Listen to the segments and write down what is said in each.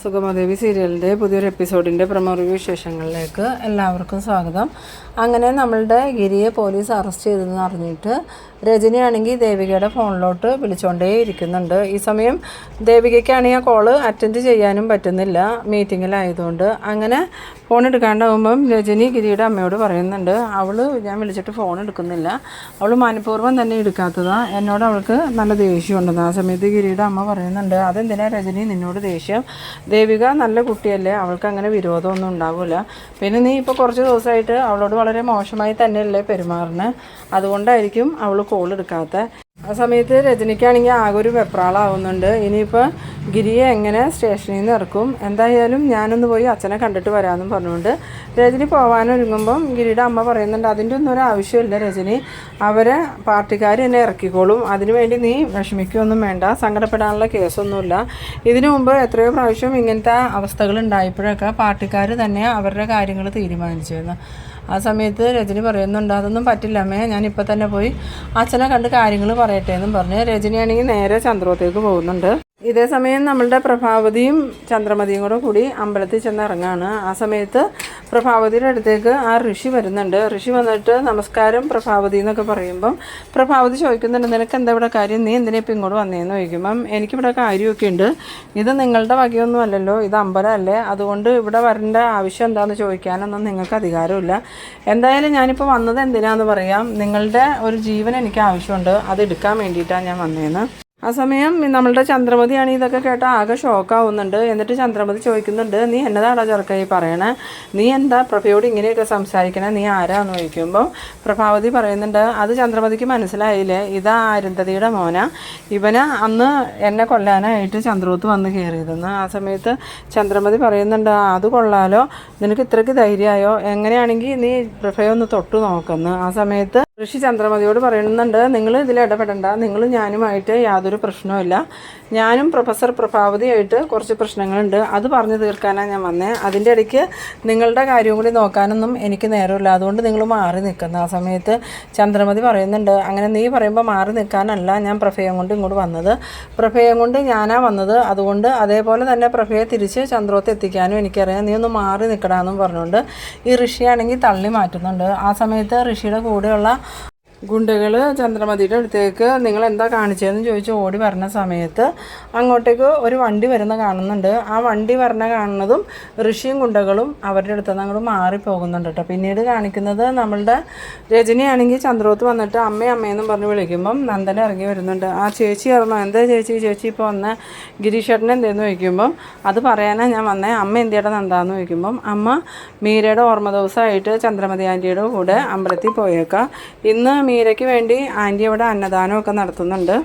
സുഗമദേവി സീരിയലിൻ്റെ പുതിയൊരു എപ്പിസോഡിൻ്റെ promo review വിശേഷങ്ങളിലേക്ക് എല്ലാവർക്കും സ്വാഗതം. അങ്ങനെ നമ്മളുടെ ഗിരിയെ പോലീസ് അറസ്റ്റ് ചെയ്തെന്ന് അറിഞ്ഞിട്ട് രജനിയാണെങ്കിൽ ദേവികയുടെ ഫോണിലോട്ട് വിളിച്ചുകൊണ്ടേ ഇരിക്കുന്നുണ്ട്. ഈ സമയം ദേവികയ്ക്കാണെങ്കിൽ ആ കോള് അറ്റൻഡ് ചെയ്യാനും പറ്റുന്നില്ല, മീറ്റിങ്ങിലായതുകൊണ്ട്. അങ്ങനെ ഫോൺ എടുക്കാണ്ടാവുമ്പം രജനി ഗിരിയുടെ അമ്മയോട് പറയുന്നുണ്ട്, ഞാൻ വിളിച്ചിട്ട് ഫോൺ എടുക്കുന്നില്ല, അവൾ മനഃപൂർവ്വം തന്നെ എടുക്കാത്തതാണ്, എന്നോട് അവൾക്ക് നല്ല ദേഷ്യമുണ്ടെന്ന്. ആ സമയത്ത് ഗിരിയുടെ അമ്മ പറയുന്നുണ്ട്, അതെന്തിനാ രജനി നിന്നോട് ദേഷ്യം? ദേവിക നല്ല കുട്ടിയല്ലേ, അവൾക്ക് അങ്ങനെ വിരോധമൊന്നും ഉണ്ടാവില്ല. പിന്നെ നീ ഇപ്പോൾ കുറച്ച് ദിവസമായിട്ട് അവളോട് വളരെ മോശമായി തന്നെയല്ലേ പെരുമാറുന്നത്, അതുകൊണ്ടായിരിക്കും അവൾ കോൾ എടുക്കാത്ത. ആ സമയത്ത് രജനിക്കാണെങ്കിൽ ആകെ ഒരു വെപ്രാളാവുന്നുണ്ട്. ഇനിയിപ്പോൾ ഗിരിയെ എങ്ങനെ സ്റ്റേഷനിൽ നിന്ന് ഇറക്കും, എന്തായാലും ഞാനൊന്ന് പോയി അച്ഛനെ കണ്ടിട്ട് വരാമെന്നും പറഞ്ഞുകൊണ്ട് രജനി പോകാനൊരുങ്ങുമ്പം ഗിരിയുടെ അമ്മ പറയുന്നുണ്ട്, അതിൻ്റെ ഒന്നും ഒരു ആവശ്യമില്ല രജനി, അവരെ പാർട്ടിക്കാർ എന്നെ ഇറക്കിക്കോളും, അതിനുവേണ്ടി നീ വിഷമിക്കുകയൊന്നും വേണ്ട, സങ്കടപ്പെടാനുള്ള കേസൊന്നുമില്ല. ഇതിനു മുമ്പ് എത്രയോ പ്രാവശ്യം ഇങ്ങനത്തെ അവസ്ഥകൾ ഉണ്ടായപ്പോഴൊക്കെ പാർട്ടിക്കാർ തന്നെ അവരുടെ കാര്യങ്ങൾ തീരുമാനിച്ചിരുന്നു. ആ സമയത്ത് രജനി പറയുന്നുണ്ട്, അതൊന്നും പറ്റില്ല അമ്മേ, ഞാനിപ്പോൾ തന്നെ പോയി അച്ഛനെ കണ്ട് കാര്യങ്ങൾ പറയട്ടെ എന്നും പറഞ്ഞ് രജനിയാണെങ്കിൽ നേരെ ചന്ദ്രോത്തേക്ക് പോകുന്നുണ്ട്. ഇതേ സമയം നമ്മളുടെ പ്രഭാവതിയും ചന്ദ്രമതിയും കൂടി അമ്പലത്തിൽ ചെന്ന് ഇറങ്ങാണ്. ആ സമയത്ത് പ്രഭാവതിയുടെ അടുത്തേക്ക് ആ ഋഷി വരുന്നുണ്ട്. ഋഷി വന്നിട്ട് നമസ്കാരം പ്രഭാവതി എന്നൊക്കെ പറയുമ്പം പ്രഭാവതി ചോദിക്കുന്നുണ്ട്, നിനക്ക് എന്താ ഇവിടെ കാര്യം, നീ എന്തിനാ ഇപ്പം ഇങ്ങോട്ട് വന്നേന്ന് ചോദിക്കുമ്പം എനിക്കിവിടെ കാര്യമൊക്കെ ഉണ്ട്, ഇത് നിങ്ങളുടെ വകയൊന്നും അല്ലല്ലോ, ഇത് അമ്പലമല്ലേ, അതുകൊണ്ട് ഇവിടെ വരേണ്ട ആവശ്യം എന്താണെന്ന് ചോദിക്കാനൊന്നും നിങ്ങൾക്ക് അധികാരമില്ല. എന്തായാലും ഞാനിപ്പോൾ വന്നത് എന്തിനാന്ന് പറയാം, നിങ്ങളുടെ ഒരു ജീവൻ എനിക്ക് ആവശ്യമുണ്ട്, അത് എടുക്കാൻ വേണ്ടിയിട്ടാണ് ഞാൻ വന്നേന്ന്. ആ സമയം നമ്മളുടെ ചന്ദ്രമതിയാണ് ഇതൊക്കെ കേട്ടാൽ ആകെ ഷോക്കാവുന്നുണ്ട്. എന്നിട്ട് ചന്ദ്രമതി ചോദിക്കുന്നുണ്ട്, നീ എന്നതാടാ ചെറുക്കായി പറയണേ, നീ എന്താ പ്രഭയോട് ഇങ്ങനെയൊക്കെ സംസാരിക്കണേ, നീ ആരാന്ന് ചോദിക്കുമ്പോൾ പ്രഭാവതി പറയുന്നുണ്ട്, അത് ചന്ദ്രമതിക്ക് മനസ്സിലായില്ലേ, ഇതാ അരുന്ധതിയുടെ മോന, ഇവന് അന്ന് എന്നെ കൊല്ലാനായിട്ട് ചന്ദ്രോത്ത് വന്ന് കയറിയതെന്ന്. ആ സമയത്ത് ചന്ദ്രമതി പറയുന്നുണ്ട്, അത് കൊള്ളാലോ, നിനക്ക് ഇത്രയ്ക്ക് ധൈര്യമായോ, എങ്ങനെയാണെങ്കിൽ നീ പ്രഭയൊന്ന് തൊട്ടു നോക്കുന്നു. ആ സമയത്ത് ഋഷി ചന്ദ്രമതിയോട് പറയുന്നുണ്ട്, നിങ്ങൾ ഇതിൽ ഇടപെടണ്ട, നിങ്ങളും ഞാനുമായിട്ട് യാതൊരു പ്രശ്നവുമില്ല, ഞാനും പ്രൊഫസർ പ്രഭാവതിയായിട്ട് കുറച്ച് പ്രശ്നങ്ങളുണ്ട്, അത് പറഞ്ഞു തീർക്കാനാണ് ഞാൻ വന്നത്, അതിൻ്റെ ഇടയ്ക്ക് നിങ്ങളുടെ കാര്യം കൂടി നോക്കാനൊന്നും എനിക്ക് നേരമില്ല, അതുകൊണ്ട് നിങ്ങൾ മാറി നിൽക്കുന്നു. ആ സമയത്ത് ചന്ദ്രമതി പറയുന്നുണ്ട്, അങ്ങനെ നീ പറയുമ്പോൾ മാറി നിൽക്കാനല്ല ഞാൻ പ്രഭയം കൊണ്ട് ഇങ്ങോട്ട് വന്നത്, പ്രഭയം കൊണ്ട് ഞാനാ വന്നത്, അതുകൊണ്ട് അതേപോലെ തന്നെ പ്രഭയെ തിരിച്ച് ചന്ദ്രോത്ത് എത്തിക്കാനും എനിക്കറിയാം, നീ ഒന്ന് മാറി നിൽക്കണമെന്നും പറഞ്ഞുകൊണ്ട് ഈ ഋഷിയാണെങ്കിൽ തള്ളി മാറ്റുന്നുണ്ട്. ആ സമയത്ത് ഋഷിയുടെ കൂടെയുള്ള ഗുണ്ടകൾ ചന്ദ്രമതിയുടെ അടുത്തേക്ക് നിങ്ങൾ എന്താ കാണിച്ചതെന്ന് ചോദിച്ച് ഓടി വരുന്ന സമയത്ത് അങ്ങോട്ടേക്ക് ഒരു വണ്ടി വരുന്ന കാണുന്നുണ്ട്. ആ വണ്ടി വരുന്ന കാണുന്നതും ഋഷിയും ഗുണ്ടകളും അവരുടെ അടുത്ത് നിന്ന് അങ്ങോട്ട് മാറിപ്പോകുന്നുണ്ട് കേട്ടോ. പിന്നീട് കാണിക്കുന്നത് നമ്മളുടെ രജനിയാണെങ്കിൽ ചന്ദ്രോത്ത് വന്നിട്ട് അമ്മയെന്നും പറഞ്ഞ് വിളിക്കുമ്പം നന്ദന ഇറങ്ങി വരുന്നുണ്ട്. ആ ചേച്ചി ഇറങ്ങോ, എന്താ ചേച്ചി ഇപ്പോൾ വന്ന ഗിരീഷേട്ടൻ എന്തേന്ന് ചോദിക്കുമ്പം അത് പറയാനാണ് ഞാൻ വന്നേ, അമ്മ എന്തിയുടെ നന്ദാന്ന് ചോദിക്കുമ്പം അമ്മ മീരയുടെ ഓർമ്മ ദിവസമായിട്ട് ചന്ദ്രമതി ആൻറ്റിയുടെ കൂടെ അമ്പലത്തിൽ പോയേക്കാം, ഇന്ന് മീരയ്ക്ക് വേണ്ടി ആൻറ്റി അവിടെ അന്നദാനമൊക്കെ നടത്തുന്നുണ്ട്,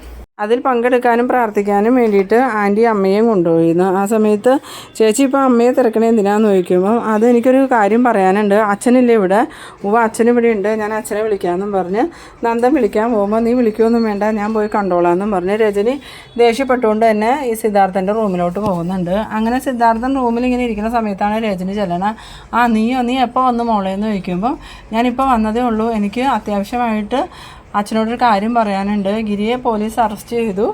അതിൽ പങ്കെടുക്കാനും പ്രാർത്ഥിക്കാനും വേണ്ടിയിട്ട് ആൻറ്റി അമ്മയും കൊണ്ടുപോയിരുന്നു. ആ സമയത്ത് ചേച്ചി ഇപ്പോൾ അമ്മയെ തിരക്കണേ എന്തിനാന്ന് ചോദിക്കുമ്പോൾ അത് എനിക്കൊരു കാര്യം പറയാനുണ്ട്, അച്ഛനില്ലേ ഇവിടെ, അച്ഛൻ ഇവിടെ ഉണ്ട്, ഞാൻ അച്ഛനെ വിളിക്കാമെന്നും പറഞ്ഞ് നന്ദൻ വിളിക്കാൻ പോകുമ്പോൾ നീ വിളിക്കുമൊന്നും വേണ്ട, ഞാൻ പോയി കണ്ടോളാമെന്നും പറഞ്ഞ് രജനി ദേഷ്യപ്പെട്ടുകൊണ്ട് തന്നെ ഈ സിദ്ധാർത്ഥൻ്റെ റൂമിലോട്ട് പോകുന്നുണ്ട്. അങ്ങനെ സിദ്ധാർത്ഥൻ റൂമിൽ ഇങ്ങനെ ഇരിക്കുന്ന സമയത്താണ് രജനി ചെല്ലണത്. നീ എപ്പോൾ വന്ന് മോളേന്ന് ചോദിക്കുമ്പോൾ ഞാനിപ്പോൾ വന്നതേ ഉള്ളൂ, എനിക്ക് അത്യാവശ്യമായിട്ട് അച്ഛനോടൊരു കാര്യം പറയാനുണ്ട്, ഗിരിയെ പോലീസ് അറസ്റ്റ് ചെയ്തു,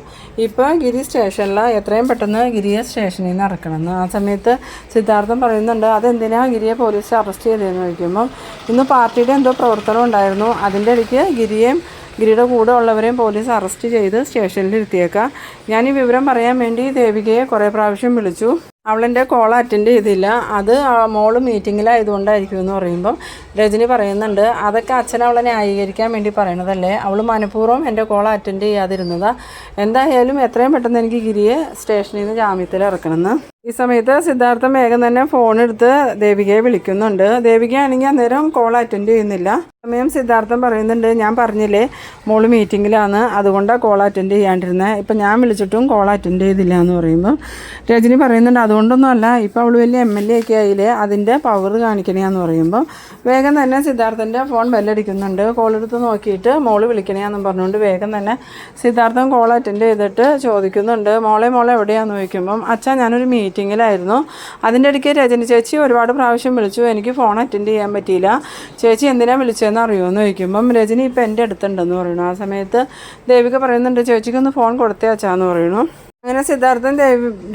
ഇപ്പോൾ ഗിരി സ്റ്റേഷനിൽ എത്രയും പെട്ടെന്ന് ഗിരിയെ സ്റ്റേഷനിൽ നിന്ന് ഇറക്കണമെന്ന്. ആ സമയത്ത് സിദ്ധാർത്ഥൻ പറയുന്നുണ്ട്, അതെന്തിനാണ് ഗിരിയെ പോലീസ് അറസ്റ്റ് ചെയ്തതെന്ന് ചോദിക്കുമ്പം ഇന്ന് പാർട്ടിയുടെ എന്തോ പ്രവർത്തനം ഉണ്ടായിരുന്നു, അതിൻ്റെ ഇടയ്ക്ക് ഗിരിയുടെ കൂടെ ഉള്ളവരെയും പോലീസ് അറസ്റ്റ് ചെയ്ത് സ്റ്റേഷനിൽ ഇരുത്തിയേക്കാം, ഞാൻ ഈ വിവരം പറയാൻ വേണ്ടി ദേവികയെ കുറേ പ്രാവശ്യം വിളിച്ചു, അവളെൻ്റെ കോൾ അറ്റൻഡ് ചെയ്തില്ല, അത് മോള് മീറ്റിങ്ങിലായതുകൊണ്ടായിരിക്കും എന്ന് പറയുമ്പം രജനി പറയുന്നുണ്ട്, അതൊക്കെ അച്ഛൻ അവളെ ന്യായീകരിക്കാൻ വേണ്ടി പറയണതല്ലേ, അവൾ മനഃപൂർവ്വം എൻ്റെ കോൾ അറ്റൻഡ് ചെയ്യാതിരുന്നതാണ്, എന്തായാലും എത്രയും പെട്ടെന്ന് എനിക്ക് ഗിരിയെ സ്റ്റേഷനിൽ നിന്ന് ജാമ്യത്തിൽ ഇറക്കണമെന്ന്. ഈ സമയത്ത് സിദ്ധാർത്ഥൻ വേഗം തന്നെ ഫോണെടുത്ത് ദേവികയെ വിളിക്കുന്നുണ്ട്. ദേവികയാണെങ്കിൽ അന്നേരം കോൾ അറ്റൻഡ് ചെയ്യുന്നില്ല. സമയം സിദ്ധാർത്ഥൻ പറയുന്നുണ്ട്, ഞാൻ പറഞ്ഞില്ലേ മോള് മീറ്റിങ്ങിലാണ്, അതുകൊണ്ടാണ് കോൾ അറ്റൻഡ് ചെയ്യാണ്ടിരുന്നത്, ഇപ്പം ഞാൻ വിളിച്ചിട്ടും കോൾ അറ്റൻഡ് ചെയ്തില്ല എന്ന് പറയുമ്പോൾ രജനി പറയുന്നുണ്ട്, അതുകൊണ്ടൊന്നും അല്ല, ഇപ്പോൾ അവൾ വലിയ MLA ഒക്കെ ആയില്ലേ, അതിൻ്റെ പവർ കാണിക്കണേന്ന് പറയുമ്പോൾ വേഗം തന്നെ സിദ്ധാർത്ഥൻ്റെ ഫോൺ ബെല്ലടിക്കുന്നുണ്ട്. കോളെടുത്ത് നോക്കിയിട്ട് മോള് വിളിക്കണേന്നും പറഞ്ഞുകൊണ്ട് വേഗം തന്നെ സിദ്ധാർത്ഥൻ കോൾ അറ്റൻഡ് ചെയ്തിട്ട് ചോദിക്കുന്നുണ്ട്, മോളെ എവിടെയാണെന്ന് ചോദിക്കുമ്പം അച്ഛാ ഞാനൊരു മീറ്റിങ്ങിലായിരുന്നു, അതിൻ്റെ ഇടയ്ക്ക് രജനി ചേച്ചി ഒരുപാട് പ്രാവശ്യം വിളിച്ചു, എനിക്ക് ഫോൺ അറ്റൻഡ് ചെയ്യാൻ പറ്റിയില്ല, ചേച്ചി എന്തിനാണ് വിളിച്ചതെന്ന് അറിയുമെന്ന് ചോദിക്കുമ്പം രജനി ഇപ്പോൾ എൻ്റെ അടുത്തുണ്ടെന്ന് പറയുന്നു. ആ സമയത്ത് ദേവിക പറയുന്നുണ്ട്, ചേച്ചിക്കൊന്ന് ഫോൺ കൊടുത്തേ അച്ഛാന്ന് പറയുന്നു. അങ്ങനെ സിദ്ധാർത്ഥൻ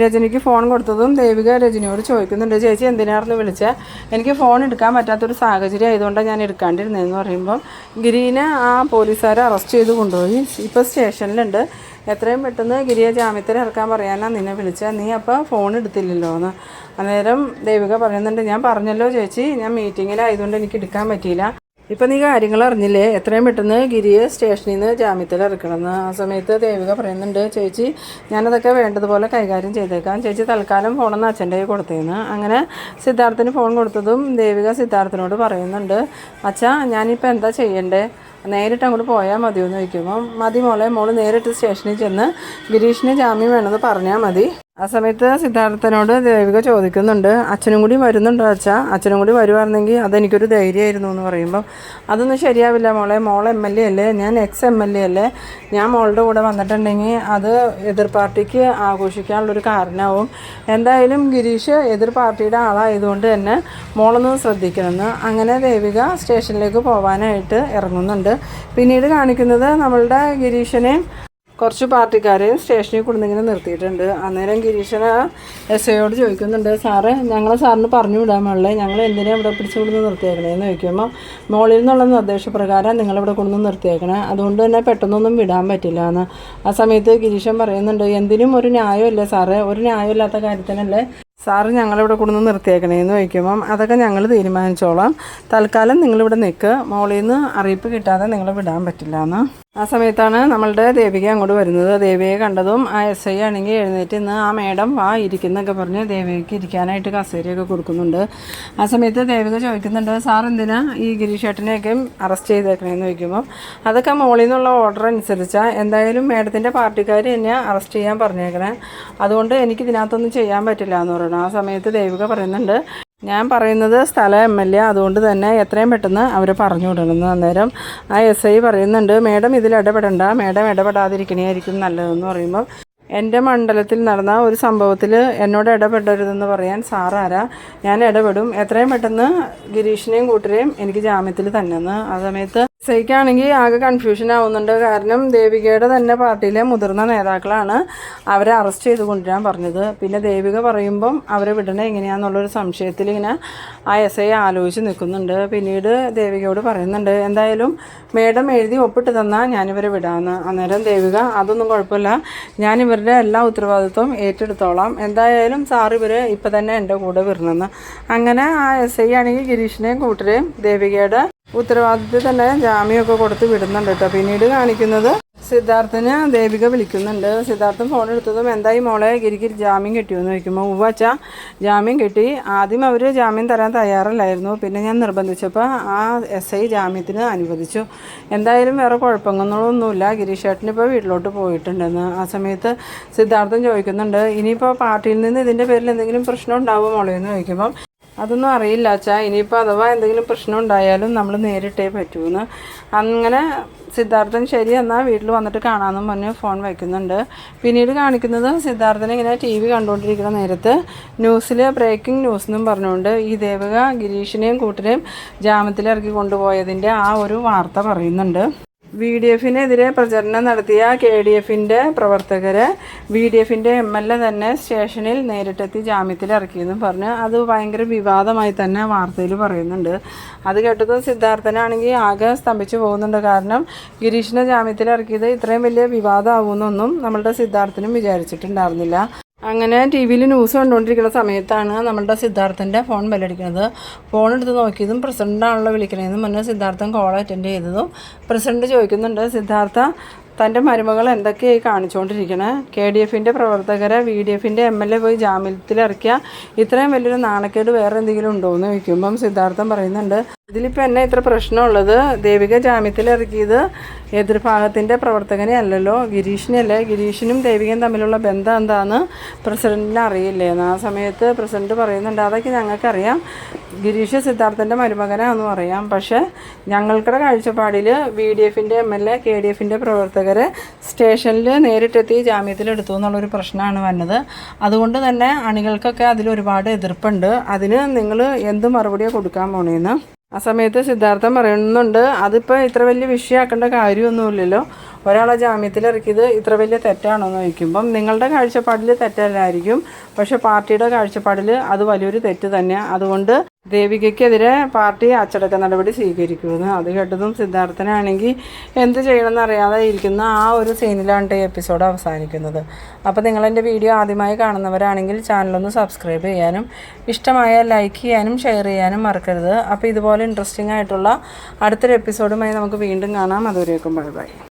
രജനിക്ക് ഫോൺ കൊടുത്തതും ദേവിക രജനിയോട് ചോദിക്കുന്നുണ്ട്, ചേച്ചി എന്തിനായിരുന്നു വിളിച്ചത്? എനിക്ക് ഫോൺ എടുക്കാൻ പറ്റാത്തൊരു സാഹചര്യം ആയതുകൊണ്ടാണ് ഞാൻ എടുക്കാണ്ടിരുന്നതെന്ന് പറയുമ്പം ഗിരീനെ ആ പോലീസുകാരെ അറസ്റ്റ് ചെയ്ത് കൊണ്ടുപോയി. ഇപ്പോൾ സ്റ്റേഷനിലുണ്ട്. എത്രയും പെട്ടെന്ന് ഗിരിയെ ജാമ്യത്തിൽ ഇറക്കാൻ പറയാനാണ് നിന്നെ വിളിച്ചത്. നീ അപ്പോൾ ഫോൺ എടുത്തില്ലല്ലോ എന്ന്. അന്നേരം ദേവിക പറയുന്നുണ്ട്, ഞാൻ പറഞ്ഞല്ലോ ചേച്ചി, ഞാൻ മീറ്റിങ്ങിലായതുകൊണ്ട് എനിക്ക് എടുക്കാൻ പറ്റിയില്ല. ഇപ്പം നീ കാര്യങ്ങൾ അറിഞ്ഞില്ലേ, എത്രയും പെട്ടെന്ന് ഗിരിയെ സ്റ്റേഷനിൽ നിന്ന് ജാമ്യത്തിൽ ഇറക്കണമെന്ന്. ആ സമയത്ത് ദേവിക പറയുന്നുണ്ട്, ചേച്ചി ഞാനതൊക്കെ വേണ്ടതുപോലെ കൈകാര്യം ചെയ്തേക്കാം, ചേച്ചി തൽക്കാലം ഫോണൊന്ന് അച്ഛൻ്റെ കയ്യിൽ കൊടുത്തേന്ന്. അങ്ങനെ സിദ്ധാർത്ഥന് ഫോൺ കൊടുത്തതും ദേവിക സിദ്ധാർത്ഥനോട് പറയുന്നുണ്ട്, അച്ഛാ ഞാനിപ്പോൾ എന്താ ചെയ്യണ്ടേ, നേരിട്ട് അങ്ങോട്ട് പോയാൽ മതിയോ എന്ന് ചോദിക്കുമ്പോൾ, മതി മോള് നേരിട്ട് സ്റ്റേഷനിൽ ചെന്ന് ഗിരീഷിന് ജാമ്യം വേണമെന്ന് പറഞ്ഞാൽ മതി. ആ സമയത്ത് സിദ്ധാർത്ഥനോട് ദേവിക ചോദിക്കുന്നുണ്ട്, അച്ഛനും കൂടി വരുന്നുണ്ടോ അച്ഛാ? അച്ഛനും കൂടി വരുവായിരുന്നെങ്കിൽ അതെനിക്കൊരു ധൈര്യമായിരുന്നു എന്ന് പറയുമ്പോൾ, അതൊന്നും ശരിയാവില്ല മോൾ MLA അല്ലേ, ഞാൻ MLA അല്ലേ, ഞാൻ മോളുടെ കൂടെ വന്നിട്ടുണ്ടെങ്കിൽ അത് എതിർ പാർട്ടിക്ക് ആഘോഷിക്കാനുള്ളൊരു കാരണമാവും. എന്തായാലും ഗിരീഷ് എതിർ പാർട്ടിയുടെ ആളായതുകൊണ്ട് തന്നെ മോളൊന്ന് ശ്രദ്ധിക്കണമെന്ന്. അങ്ങനെ ദേവിക സ്റ്റേഷനിലേക്ക് പോകാനായിട്ട് ഇറങ്ങുന്നുണ്ട്. പിന്നീട് കാണിക്കുന്നത് നമ്മളുടെ ഗിരീഷിനെ കുറച്ച് പാർട്ടിക്കാരെയും സ്റ്റേഷനിൽ കൊണ്ടുവന്നിങ്ങനെ നിർത്തിയിട്ടുണ്ട്. അന്നേരം ഗിരീഷന് SIയോട് ചോദിക്കുന്നുണ്ട്, സാറേ ഞങ്ങളെ സാറിന് പറഞ്ഞു വിടാൻ പാടില്ലേ, ഞങ്ങൾ എന്തിനാണ് ഇവിടെ പിടിച്ചു കൊണ്ടുവന്ന് നിർത്തിയേക്കണേന്ന് ചോദിക്കുമ്പോൾ, മോളിൽ നിന്നുള്ള നിർദ്ദേശപ്രകാരം നിങ്ങളിവിടെ കൊണ്ടുവന്ന് നിർത്തിയേക്കണേ, അതുകൊണ്ട് തന്നെ പെട്ടെന്നൊന്നും വിടാൻ പറ്റില്ല എന്ന്. ആ സമയത്ത് ഗിരീഷൻ പറയുന്നുണ്ട്, എന്തിനും ഒരു ന്യായമല്ലേ സാറേ, ഒരു ന്യായമില്ലാത്ത കാര്യത്തിനല്ലേ സാറ് ഞങ്ങളിവിടെ കൊണ്ടുവന്ന് നിർത്തിയേക്കണേന്ന് ചോദിക്കുമ്പം, അതൊക്കെ ഞങ്ങൾ തീരുമാനിച്ചോളാം, തൽക്കാലം നിങ്ങളിവിടെ നിൽക്ക്, മോളിൽ നിന്ന് അറിയിപ്പ് കിട്ടാതെ നിങ്ങൾ വിടാൻ പറ്റില്ല എന്ന്. ആ സമയത്താണ് നമ്മളുടെ ദേവിക അങ്ങോട്ട് വരുന്നത്. ദേവികയെ കണ്ടതും ആ SI ആണെങ്കിൽ എഴുന്നേറ്റ് ഇന്ന് ആ മേഡം ഇരിക്കുന്നൊക്കെ പറഞ്ഞ് ദേവികയ്ക്ക് ഇരിക്കാനായിട്ട് കസേരയൊക്കെ കൊടുക്കുന്നുണ്ട്. ആ സമയത്ത് ദേവിക ചോദിക്കുന്നുണ്ട്, സാർ എന്തിനാ ഈ ഗിരീഷേട്ടനെയൊക്കെ അറസ്റ്റ് ചെയ്തേക്കണേന്ന് ചോദിക്കുമ്പോൾ, അതൊക്കെ മോളിൽ നിന്നുള്ള ഓർഡർ അനുസരിച്ചാണ്, എന്തായാലും മേഡത്തിൻ്റെ പാർട്ടിക്കാർ എന്നെ അറസ്റ്റ് ചെയ്യാൻ പറഞ്ഞേക്കണേ, അതുകൊണ്ട് എനിക്ക് ഇതിനകത്തൊന്നും ചെയ്യാൻ പറ്റില്ല എന്ന് പറയണം. ആ സമയത്ത് ദേവിക പറയുന്നുണ്ട്, ഞാൻ പറയുന്നത് സ്ഥലം MLA, അതുകൊണ്ട് തന്നെ എത്രയും പെട്ടെന്ന് അവർ പറഞ്ഞു വിടണമെന്ന്. അന്നേരം ആ SI പറയുന്നുണ്ട്, മേഡം ഇതിൽ ഇടപെടണ്ട, മേഡം ഇടപെടാതിരിക്കണേയായിരിക്കും നല്ലതെന്ന് പറയുമ്പോൾ, എൻ്റെ മണ്ഡലത്തിൽ നടന്ന ഒരു സംഭവത്തിൽ എന്നോട് ഇടപെടരുതെന്ന് പറയാൻ സാറാരാ, ഞാൻ ഇടപെടും, എത്രയും പെട്ടെന്ന് ഗിരീഷിനെയും കൂട്ടരെയും എനിക്ക് ജാമ്യത്തിൽ തന്നെയെന്ന്. ആ സമയത്ത് SIക്കാണെങ്കിൽ ആകെ കൺഫ്യൂഷൻ ആവുന്നുണ്ട്. കാരണം ദേവികയുടെ തന്നെ പാർട്ടിയിലെ മുതിർന്ന നേതാക്കളാണ് അവരെ അറസ്റ്റ് ചെയ്ത് കൊണ്ടുവരാൻ പറഞ്ഞത്. പിന്നെ ദേവിക പറയുമ്പം അവരെ വിടണേ എങ്ങനെയാണെന്നുള്ളൊരു സംശയത്തിൽ ഇങ്ങനെ ആ SI ആലോചിച്ച് നിൽക്കുന്നുണ്ട്. പിന്നീട് ദേവികയോട് പറയുന്നുണ്ട്, എന്തായാലും മേഡം എഴുതി ഒപ്പിട്ട് തന്നാൽ ഞാനിവരെ വിടാമെന്ന്. അന്നേരം ദേവിക, അതൊന്നും കുഴപ്പമില്ല, ഞാനിവരുടെ എല്ലാ ഉത്തരവാദിത്വം ഏറ്റെടുത്തോളാം, എന്തായാലും സാർ ഇവർ ഇപ്പം തന്നെ എൻ്റെ കൂടെ വരണമെന്ന്. അങ്ങനെ ആ SI ആണെങ്കിൽ ഗിരീഷിനെയും കൂട്ടരെയും ദേവികയുടെ ഉത്തരവാദിത്വത്തിൽ തന്നെ ജാമ്യമൊക്കെ കൊടുത്ത് വിടുന്നുണ്ട് കേട്ടോ. പിന്നീട് കാണിക്കുന്നത് സിദ്ധാർത്ഥന് ദേവിക വിളിക്കുന്നുണ്ട്. സിദ്ധാർത്ഥൻ ഫോൺ എടുത്തതും, എന്തായി മോളെ ഗിരിക്ക് ജാമ്യം കിട്ടിയോന്ന് ചോദിക്കുമ്പോൾ, ഉവ്വച്ച ജാമ്യം കിട്ടി. ആദ്യം അവർ ജാമ്യം തരാൻ തയ്യാറല്ലായിരുന്നു, പിന്നെ ഞാൻ നിർബന്ധിച്ചപ്പോൾ ആ SI ജാമ്യത്തിന് അനുവദിച്ചു. എന്തായാലും വേറെ കുഴപ്പങ്ങളൊന്നുമില്ല, ഗിരീഷേട്ടനിപ്പോൾ വീട്ടിലോട്ട് പോയിട്ടുണ്ടെന്ന്. ആ സമയത്ത് സിദ്ധാർത്ഥൻ ചോദിക്കുന്നുണ്ട്, ഇനിയിപ്പോൾ പാർട്ടിയിൽ നിന്ന് ഇതിൻ്റെ പേരിൽ എന്തെങ്കിലും പ്രശ്നം ഉണ്ടാവുമോ മോളെന്ന് ചോദിക്കുമ്പം, അതൊന്നും അറിയില്ല അച്ഛാ, ഇനിയിപ്പോൾ അഥവാ എന്തെങ്കിലും പ്രശ്നം ഉണ്ടായാലും നമ്മൾ നേരിട്ടേ പറ്റൂന്ന്. അങ്ങനെ സിദ്ധാർത്ഥൻ ശരി എന്നാൽ വീട്ടിൽ വന്നിട്ട് കാണാമെന്നും പറഞ്ഞ് ഫോൺ വയ്ക്കുന്നുണ്ട്. പിന്നീട് കാണിക്കുന്നത് സിദ്ധാർത്ഥൻ ഇങ്ങനെ TV കണ്ടുകൊണ്ടിരിക്കുന്ന നേരത്ത് ന്യൂസിൽ ബ്രേക്കിംഗ് ന്യൂസ് എന്നും പറഞ്ഞുകൊണ്ട് ഈ ദേവിക ഗിരീഷിനെയും കൂട്ടരെയും ജാമ്യത്തിലിറക്കി കൊണ്ടുപോയതിൻ്റെ ആ ഒരു വാർത്ത പറയുന്നുണ്ട്. VDFനെതിരെ പ്രചരണം നടത്തിയ KDFൻ്റെ പ്രവർത്തകരെ VDFൻ്റെ MLA തന്നെ സ്റ്റേഷനിൽ നേരിട്ടെത്തി ജാമ്യത്തിലിറക്കിയെന്നും പറഞ്ഞ് അത് ഭയങ്കര വിവാദമായി തന്നെ വാർത്തയിൽ പറയുന്നുണ്ട്. അത് കേട്ടത് സിദ്ധാർത്ഥനാണെങ്കിൽ ആകെ സ്തംഭിച്ചു പോകുന്നുണ്ട്. കാരണം ഗിരീഷിനെ ജാമ്യത്തിലിറക്കിയത് ഇത്രയും വലിയ വിവാദമാകുമെന്നൊന്നും നമ്മളുടെ സിദ്ധാർത്ഥനും വിചാരിച്ചിട്ടുണ്ടായിരുന്നില്ല. അങ്ങനെ TV ന്യൂസ് കണ്ടുകൊണ്ടിരിക്കുന്ന സമയത്താണ് നമ്മളുടെ സിദ്ധാർത്ഥൻ്റെ ഫോൺ ബെല്ലടിക്കുന്നത്. ഫോൺ എടുത്ത് നോക്കിയതും പ്രസിഡൻ്റാണല്ലോ വിളിക്കണതെന്ന് പറഞ്ഞ് സിദ്ധാർത്ഥൻ കോൾ അറ്റൻഡ് ചെയ്തതും പ്രസിഡന്റ് ചോദിക്കുന്നുണ്ട്, സിദ്ധാർത്ഥ തൻ്റെ മരുമകൾ എന്തൊക്കെയായി കാണിച്ചുകൊണ്ടിരിക്കണേ, KDFൻ്റെ പ്രവർത്തകരെ VDFൻ്റെ MLA പോയി ജാമ്യത്തിലിറക്കിയ ഇത്രയും വലിയൊരു നാണക്കേട് വേറെ എന്തെങ്കിലും ഉണ്ടോ എന്ന് ചോദിക്കുമ്പം സിദ്ധാർത്ഥൻ പറയുന്നുണ്ട്, ഇതിലിപ്പോൾ എന്നെ ഇത്ര പ്രശ്നമുള്ളത് ദേവിക ജാമ്യത്തിലിറക്കിയത് എതിർഭാഗത്തിൻ്റെ പ്രവർത്തകനെ അല്ലല്ലോ, ഗിരീഷിനല്ലേ, ഗിരീഷിനും ദേവികയും തമ്മിലുള്ള ബന്ധം എന്താണെന്ന് പ്രസിഡന്റിന് അറിയില്ലേന്ന്. ആ സമയത്ത് പ്രസിഡന്റ് പറയുന്നുണ്ട്, അതൊക്കെ ഞങ്ങൾക്കറിയാം, ഗിരീഷ് സിദ്ധാർത്ഥൻ്റെ മരുമകനാണെന്നും അറിയാം, പക്ഷേ ഞങ്ങൾക്കുടെ കാഴ്ചപ്പാടിൽ VDFൻ്റെ MLA KDFൻ്റെ പ്രവർത്തകരെ സ്റ്റേഷനിൽ നേരിട്ടെത്തി ജാമ്യത്തിലെടുത്തു എന്നുള്ളൊരു പ്രശ്നമാണ് വന്നത്. അതുകൊണ്ട് തന്നെ അണികൾക്കൊക്കെ അതിലൊരുപാട് എതിർപ്പുണ്ട്, അതിന് നിങ്ങൾ എന്ത് മറുപടിയാണ് കൊടുക്കാൻ പോണേന്ന്. ആ സമയത്ത് സിദ്ധാർത്ഥൻ പറയുന്നുണ്ട്, അതിപ്പോൾ ഇത്ര വലിയ വിഷയമാക്കേണ്ട കാര്യമൊന്നുമില്ലല്ലോ, ഒരാളെ ജാമ്യത്തിലിറക്കിയത് ഇത്ര വലിയ തെറ്റാണോ എന്ന് ചോദിക്കുമ്പം നിങ്ങളുടെ കാഴ്ചപ്പാടിൽ തെറ്റല്ലായിരിക്കും, പക്ഷേ പാർട്ടിയുടെ കാഴ്ചപ്പാടിൽ അത് വലിയൊരു തെറ്റ് തന്നെയാണ്. അതുകൊണ്ട് ദേവികയ്ക്കെതിരെ പാർട്ടി അച്ചടക്ക നടപടി സ്വീകരിക്കുമെന്ന്. അത് കേട്ടതും സിദ്ധാർത്ഥനാണെങ്കിൽ എന്ത് ചെയ്യണമെന്ന് അറിയാതെ ഇരിക്കുന്ന ആ ഒരു സീനിലാണ് ഈ എപ്പിസോഡ് അവസാനിക്കുന്നത്. അപ്പോൾ നിങ്ങളെൻ്റെ വീഡിയോ ആദ്യമായി കാണുന്നവരാണെങ്കിൽ ചാനലൊന്ന് സബ്സ്ക്രൈബ് ചെയ്യാനും ഇഷ്ടമായ ലൈക്ക് ചെയ്യാനും ഷെയർ ചെയ്യാനും മറക്കരുത്. അപ്പോൾ ഇതുപോലെ ഇൻട്രസ്റ്റിംഗ് ആയിട്ടുള്ള അടുത്തൊരു എപ്പിസോഡുമായി നമുക്ക് വീണ്ടും കാണാം. അതുവരേക്കും ബൈ ബൈ.